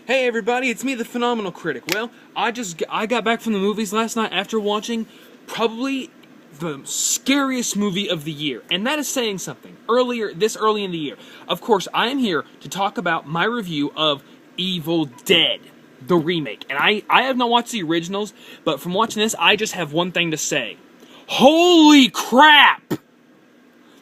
Hey everybody, it's me, the Phenomenal Critic. Well, I got back from the movies last night after watching probably the scariest movie of the year, and that is saying something. This early in the year. Of course, I am here to talk about my review of Evil Dead, the remake. And I have not watched the originals, but from watching this, I just have one thing to say. Holy crap!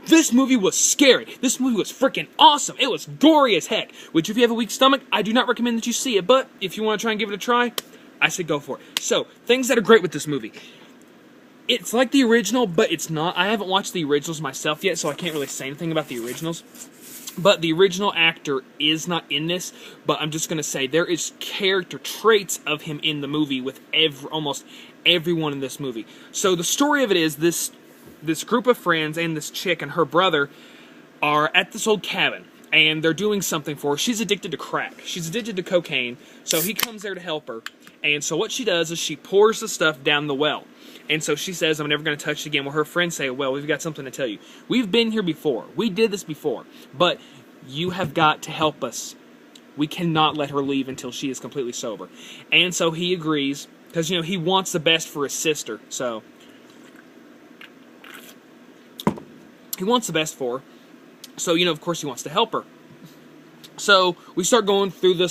This movie was scary. This movie was freaking awesome. It was gory as heck. Which, if you have a weak stomach, I do not recommend that you see it. But if you want to try and give it a try, I say go for it. So, things that are great with this movie. It's like the original, but it's not. I haven't watched the originals myself yet, so I can't really say anything about the originals. But the original actor is not in this. But I'm just going to say there is character traits of him in the movie with almost everyone in this movie. So the story of it is this group of friends and this chick and her brother are at this old cabin, and they're doing something for her. She's addicted to crack. She's addicted to cocaine, so he comes there to help her. And so what she does is she pours the stuff down the well. And so she says, I'm never going to touch it again. Well, her friends say, well, we've got something to tell you. We've been here before. We did this before. But you have got to help us. We cannot let her leave until she is completely sober. And so he agrees, because, he wants the best for his sister, so he wants the best for her. So, of course he wants to help her. So, we start going through the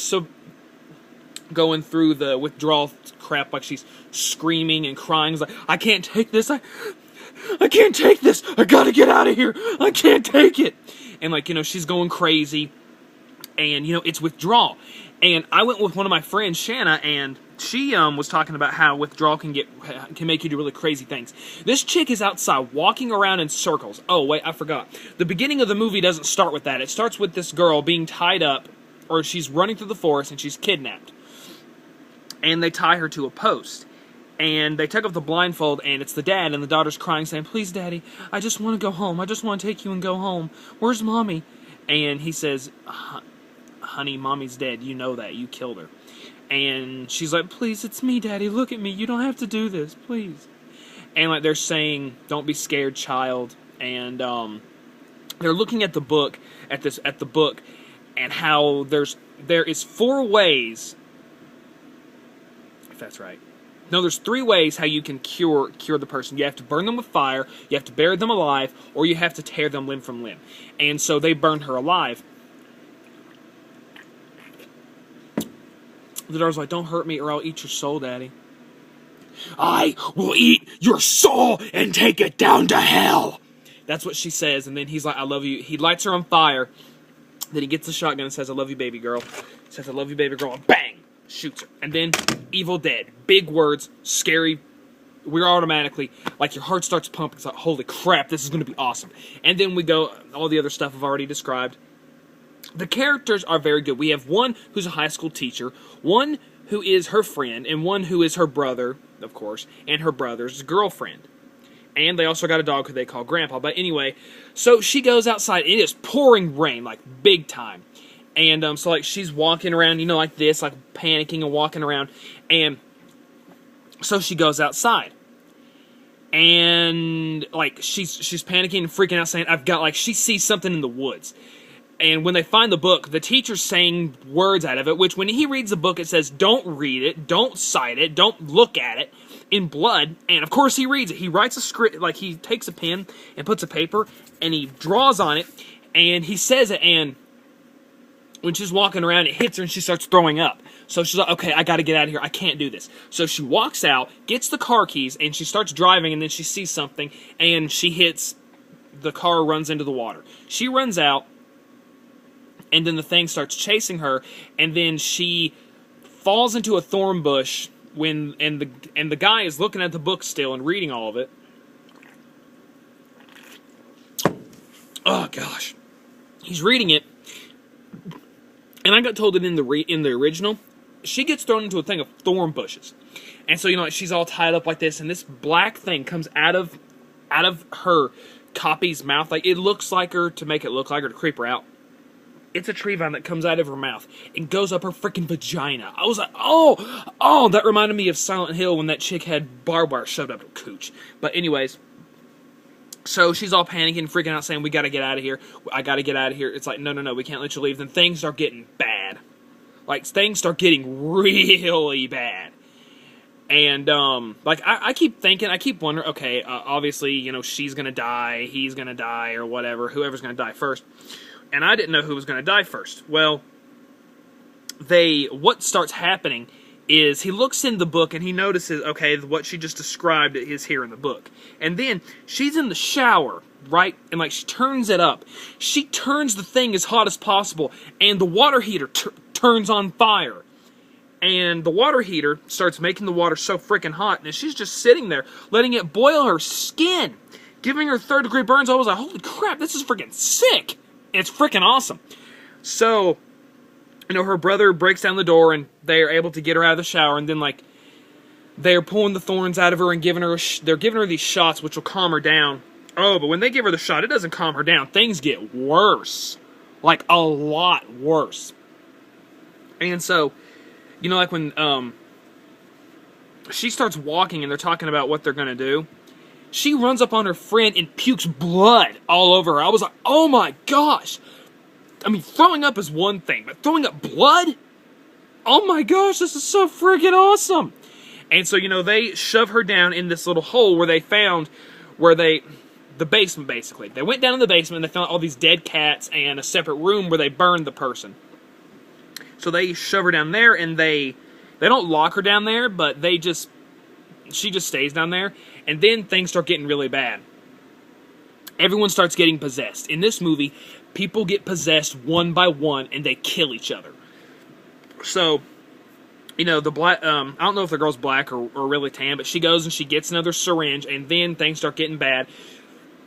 withdrawal crap, like she's screaming and crying. It's like, I can't take this. I can't take this. I gotta get out of here. I can't take it. And, she's going crazy. And, it's withdrawal. And I went with one of my friends, Shanna, and she was talking about how withdrawal can make you do really crazy things. This chick is outside walking around in circles. Oh, wait, I forgot. The beginning of the movie doesn't start with that. It starts with this girl being tied up, or she's running through the forest and she's kidnapped. And they tie her to a post. And they take off the blindfold, and it's the dad, and the daughter's crying, saying, please, Daddy, I just want to go home. I just want to take you and go home. Where's Mommy? And he says, honey, Mommy's dead. You know that. You killed her. And she's like, please, it's me, Daddy. Look at me. You don't have to do this, please. And they're saying, don't be scared, child. And they're looking at the book, at the book, and how there is 4 ways. If that's right. No, there's 3 ways how you can cure the person. You have to burn them with fire, you have to bury them alive, or you have to tear them limb from limb. And so they burned her alive. The daughter's like, don't hurt me or I'll eat your soul, Daddy. I will eat your soul and take it down to hell. That's what she says, and then he's like, I love you. He lights her on fire. Then he gets the shotgun and says, I love you, baby girl. He says, I love you, baby girl, and bang! Shoots her. And then, Evil Dead. Big words, scary. We're automatically, your heart starts pumping. It's like, holy crap, this is going to be awesome. And then we go, all the other stuff I've already described. The characters are very good. We have one who's a high school teacher, one who is her friend, and one who is her brother, of course, and her brother's girlfriend. And they also got a dog who they call Grandpa. But anyway, so she goes outside. It is pouring rain, big time. And so she's walking around, like this, panicking and walking around. And so she goes outside. And she's panicking and freaking out, saying, I've got, she sees something in the woods. And when they find the book, the teacher's saying words out of it, which when he reads the book, it says, don't read it, don't cite it, don't look at it, in blood. And of course he reads it. He writes a script, he takes a pen and puts a paper, and he draws on it, and he says it, and when she's walking around, it hits her, and she starts throwing up. So she's like, okay, I gotta get out of here, I can't do this. So she walks out, gets the car keys, and she starts driving, and then she sees something, and she hits, the car runs into the water. She runs out, and then the thing starts chasing her, and then she falls into a thorn bush and the guy is looking at the book still and reading all of it. Oh gosh. He's reading it, and I got told that in the original, she gets thrown into a thing of thorn bushes. And so, she's all tied up like this, and this black thing comes out of her copy's mouth. It looks like her to make it look like her to creep her out. It's a tree vine that comes out of her mouth and goes up her freaking vagina. I was like, oh, that reminded me of Silent Hill when that chick had barbed wire shoved up her cooch. But anyways, so she's all panicking, freaking out, saying, we gotta get out of here. I gotta get out of here. It's like, no, we can't let you leave. Then things are getting bad. Like, things start getting really bad. And, like, I keep thinking, I keep wondering, okay, obviously, you know, she's gonna die, he's gonna die, or whatever, whoever's gonna die first. And I didn't know who was gonna die first. Well, what starts happening is he looks in the book and he notices, okay, what she just described is here in the book. And then she's in the shower, right? And, like, she turns it up. She turns the thing as hot as possible, and the water heater turns on fire. And the water heater starts making the water so freaking hot, and she's just sitting there, letting it boil her skin, giving her third-degree burns. I was like, holy crap, this is freaking sick! And it's freaking awesome. So, you know, her brother breaks down the door, and they are able to get her out of the shower, and then, like, they're pulling the thorns out of her and they're giving her these shots, which will calm her down. Oh, but when they give her the shot, it doesn't calm her down. Things get worse. Like, a lot worse. And so, you know, like when she starts walking and they're talking about what they're going to do, she runs up on her friend and pukes blood all over her. I was like, oh my gosh. I mean, throwing up is one thing, but throwing up blood? Oh my gosh, this is so freaking awesome. And so, you know, they shove her down in this little hole where they found, the basement basically. They went down in the basement and they found all these dead cats and a separate room where they burned the person. So they shove her down there, and they don't lock her down there, but she just stays down there, and then things start getting really bad. Everyone starts getting possessed. In this movie, people get possessed one by one, and they kill each other. So, you know, the black, I don't know if the girl's black or really tan, but she goes and she gets another syringe, and then things start getting bad.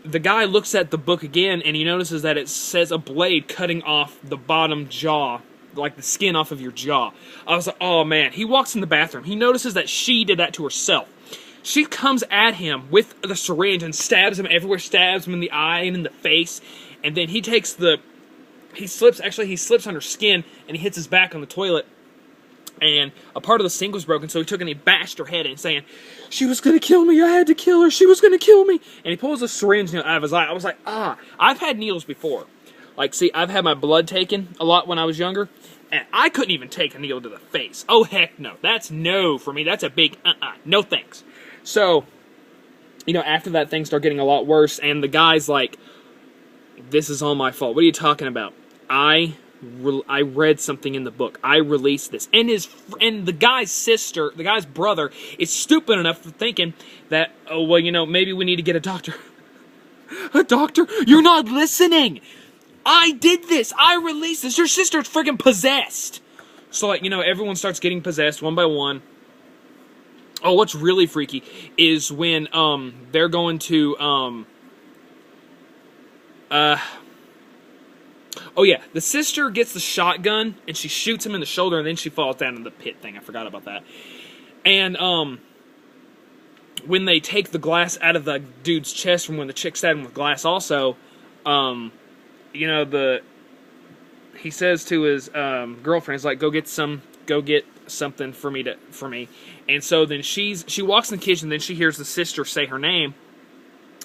The guy looks at the book again, and he notices that it says a blade cutting off the bottom jaw, like the skin off of your jaw. I was like, oh man. He walks in the bathroom. He notices that she did that to herself. She comes at him with the syringe and stabs him everywhere, stabs him in the eye and in the face, and then he slips on her skin, and he hits his back on the toilet, and a part of the sink was broken, so he took and he bashed her head in, saying, she was gonna kill me, I had to kill her, she was gonna kill me, and he pulls a syringe out of his eye. I was like, I've had needles before. Like, see, I've had my blood taken a lot when I was younger, and I couldn't even take a needle to the face. Oh, heck no. That's no for me. That's a big no thanks. So, you know, after that, things start getting a lot worse, and the guy's like, this is all my fault. What are you talking about? I read something in the book. I released this. And the guy's sister, the guy's brother, is stupid enough for thinking that, oh, well, you know, maybe we need to get a doctor. A doctor? You're not listening! I did this! I released this! Your sister's freaking possessed! So, like, you know, everyone starts getting possessed one by one. Oh, what's really freaky is when, they're going to, oh yeah, the sister gets the shotgun, and she shoots him in the shoulder, and then she falls down in the pit thing. I forgot about that. And, when they take the glass out of the dude's chest from when the chick stabbed him with glass also, you know, he says to his girlfriend, he's like, go get something for me. And so then she walks in the kitchen, then she hears the sister say her name,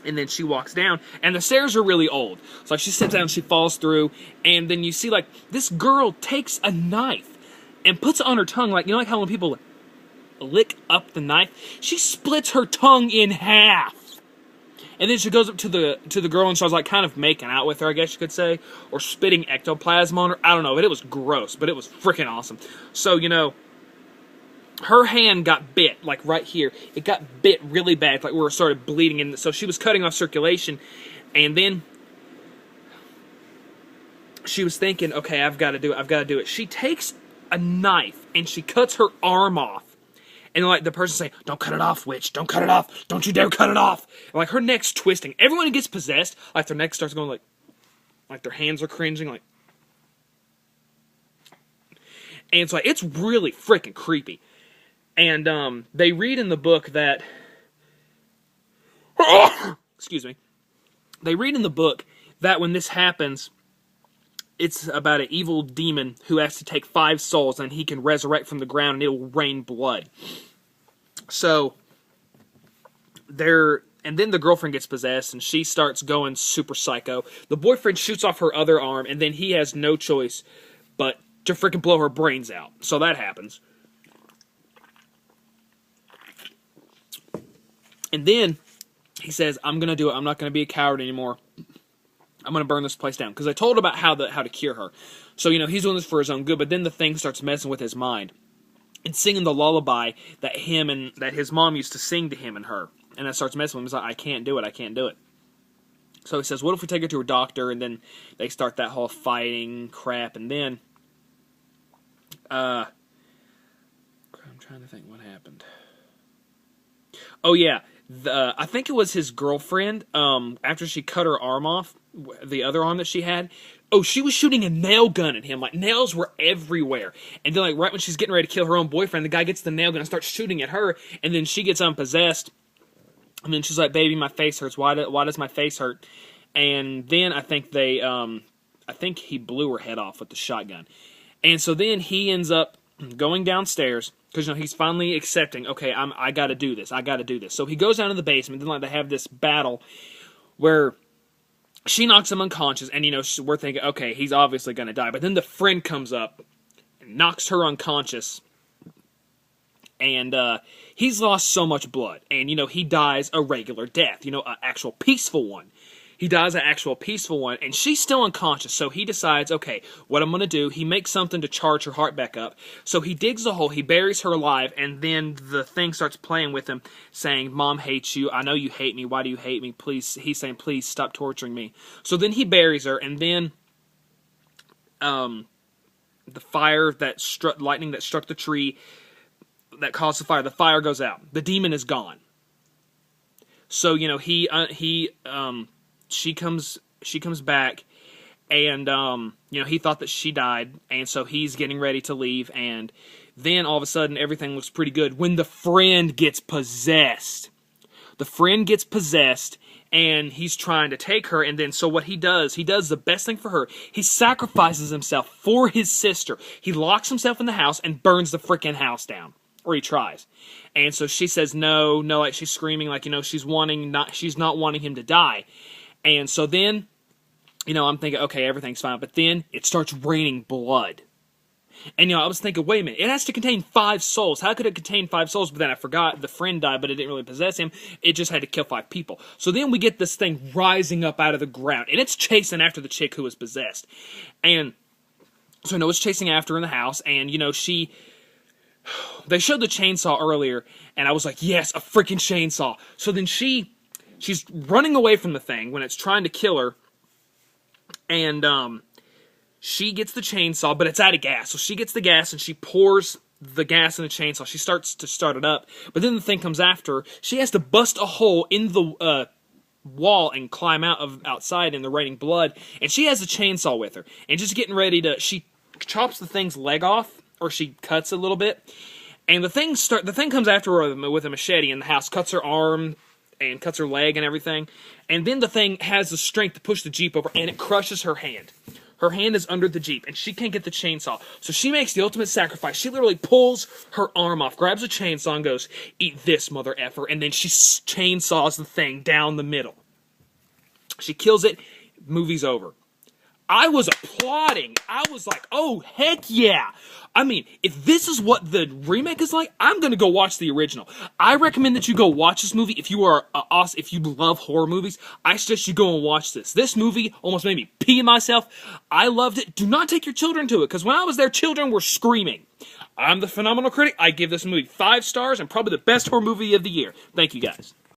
and then she walks down, and the stairs are really old. So like she steps down, she falls through, and then you see like this girl takes a knife and puts it on her tongue, like, you know, like how when people lick up the knife, she splits her tongue in half. And then she goes up to the girl and starts like kind of making out with her, I guess you could say, or spitting ectoplasm on her. I don't know, but it was gross, but it was freaking awesome. So, you know, her hand got bit, like right here. It got bit really bad, like where it started bleeding, and so she was cutting off circulation. And then she was thinking, okay, I've got to do it. She takes a knife and she cuts her arm off. And like the person saying, don't cut it off, witch, don't cut it off, don't you dare cut it off. And like her neck's twisting. Everyone who gets possessed, like their neck starts going like their hands are cringing, like. And it's like, it's really freaking creepy. And they read in the book that, excuse me, they read in the book that when this happens, it's about an evil demon who has to take 5 souls, and he can resurrect from the ground, and it will rain blood. So, and then the girlfriend gets possessed, and she starts going super psycho. The boyfriend shoots off her other arm, and then he has no choice but to freaking blow her brains out. So that happens. And then he says, I'm going to do it. I'm not going to be a coward anymore. I'm going to burn this place down. Because I told about how to cure her. So, he's doing this for his own good. But then the thing starts messing with his mind. And singing the lullaby that his mom used to sing to him and her. And that starts messing with him. He's like, I can't do it. I can't do it. So he says, what if we take her to a doctor? And then they start that whole fighting crap. And then, I'm trying to think what happened. Oh, yeah. I think it was his girlfriend, after she cut her arm off, the other arm that she had. Oh, she was shooting a nail gun at him. Like, nails were everywhere. And then, like, right when she's getting ready to kill her own boyfriend, the guy gets the nail gun and starts shooting at her. And then she gets unpossessed. And then she's like, baby, my face hurts. Why does my face hurt? And then I think he blew her head off with the shotgun. And so then he ends up going downstairs. Because, he's finally accepting, okay, I got to do this. I got to do this. So he goes down to the basement. Then, like, they have this battle where she knocks him unconscious. And, we're thinking, okay, he's obviously going to die. But then the friend comes up and knocks her unconscious. And he's lost so much blood. And, he dies a regular death. An actual peaceful one. He dies an actual peaceful one, and she's still unconscious, so he decides, okay, what I'm going to do, he makes something to charge her heart back up, so he digs a hole, he buries her alive, and then the thing starts playing with him, saying, Mom hates you, I know you hate me, why do you hate me, please, he's saying, please stop torturing me. So then he buries her, and then, the lightning that struck the tree, that caused the fire goes out. The demon is gone. So, she comes back, and, he thought that she died, and so he's getting ready to leave, and then all of a sudden everything looks pretty good when the friend gets possessed. The friend gets possessed, and he's trying to take her, and then so what he does the best thing for her. He sacrifices himself for his sister. He locks himself in the house and burns the freaking house down. Or he tries. And so she says no, like she's screaming like, she's not wanting him to die. And so then, I'm thinking, okay, everything's fine. But then it starts raining blood. And, I was thinking, wait a minute, it has to contain 5 souls. How could it contain 5 souls? But then I forgot the friend died, but it didn't really possess him. It just had to kill 5 people. So then we get this thing rising up out of the ground. And it's chasing after the chick who was possessed. And so Noah's chasing after her in the house. And, they showed the chainsaw earlier. And I was like, yes, a freaking chainsaw. So then she's running away from the thing when it's trying to kill her, and she gets the chainsaw, but it's out of gas. So she gets the gas, and she pours the gas in the chainsaw. She starts to start it up, but then the thing comes after her. She has to bust a hole in the wall and climb outside in the raining blood, and she has the chainsaw with her, and just getting ready to, she chops the thing's leg off, or she cuts a little bit, and the thing comes after her with a machete in the house, cuts her arm, and cuts her leg and everything. And then the thing has the strength to push the Jeep over, and it crushes her hand. Her hand is under the Jeep, and she can't get the chainsaw. So she makes the ultimate sacrifice. She literally pulls her arm off, grabs a chainsaw, and goes, eat this, mother effer. And then she chainsaws the thing down the middle. She kills it. Movie's over. I was applauding. I was like, oh, heck yeah. I mean, if this is what the remake is like, I'm going to go watch the original. I recommend that you go watch this movie. If you are if you love horror movies, I suggest you go and watch this. This movie almost made me pee myself. I loved it. Do not take your children to it, because when I was there, children were screaming. I'm the Phenomenal Critic. I give this movie 5 stars and probably the best horror movie of the year. Thank you, guys.